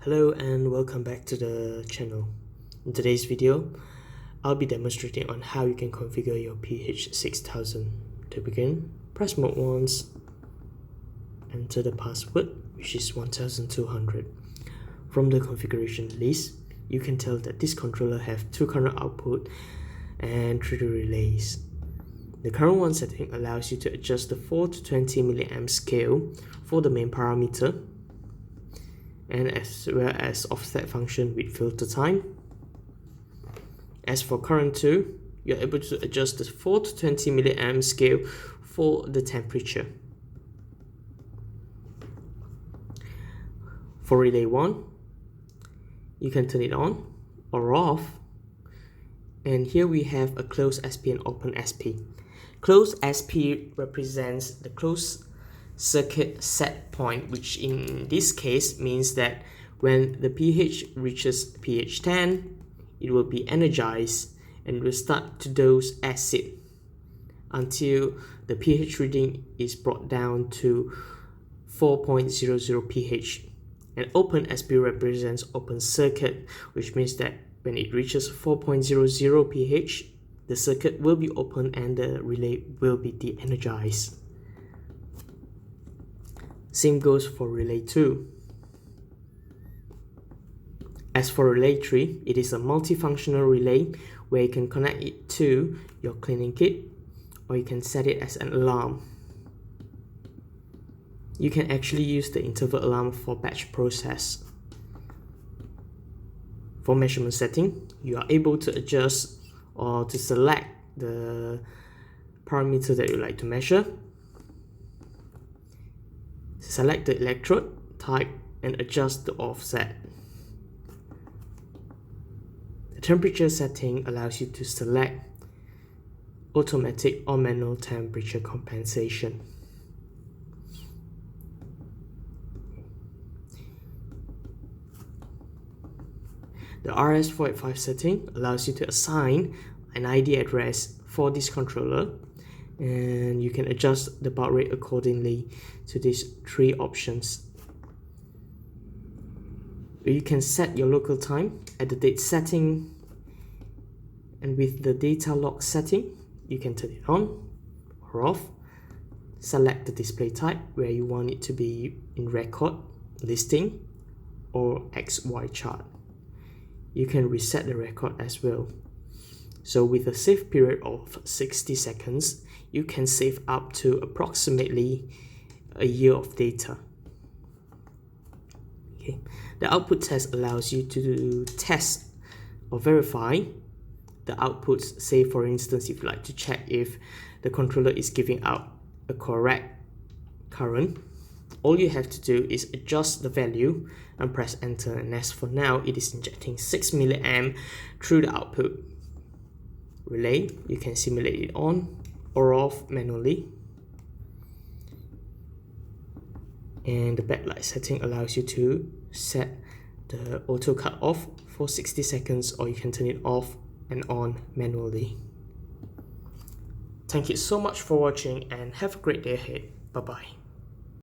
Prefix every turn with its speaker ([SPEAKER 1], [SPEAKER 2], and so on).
[SPEAKER 1] Hello and welcome back to the channel. In today's video, I'll be demonstrating on how you can configure your PH6000. To begin, press mode once, enter the password, which is 1200. From the configuration list, you can tell that this controller have two current output and 3 relays. The current one setting allows you to adjust the 4 to 20 mA scale for the main parameter, and as well as offset function with filter time. As for current 2, you're able to adjust the 4 to 20 mA scale for the temperature. For relay 1, you can turn it on or off, and here we have a closed SP and open SP. Closed SP represents the closed circuit set point, which in this case means that when the pH reaches pH 10, it will be energized and will start to dose acid until the pH reading is brought down to 4.00 pH. And open SP represents open circuit, which means that when it reaches 4.00 pH, the circuit will be open and the relay will be de-energized. Same goes for relay 2. As for relay 3, it is a multifunctional relay where you can connect it to your cleaning kit, or you can set it as an alarm. You can actually use the interval alarm for batch process. For measurement setting, you are able to adjust or to select the parameter that you like to measure. Select the electrode type and adjust the offset. The temperature setting allows you to select automatic or manual temperature compensation. The RS485 setting allows you to assign an ID address for this controller, and you can adjust the baud rate accordingly to these 3 options. You can set your local time at the date setting, and with the data log setting, you can turn it on or off. Select the display type where you want it to be in record, listing, or XY chart. You can reset the record as well. So with a save period of 60 seconds, you can save up to approximately a year of data. Okay. The output test allows you to test or verify the outputs. Say for instance, if you like to check if the controller is giving out a correct current, all you have to do is adjust the value and press enter, and as for now it is injecting 6 mA through the output relay. You can simulate it on or off manually, and the backlight setting allows you to set the auto cut off for 60 seconds, or you can turn it off and on manually. Thank you so much for watching and have a great day ahead. Bye bye.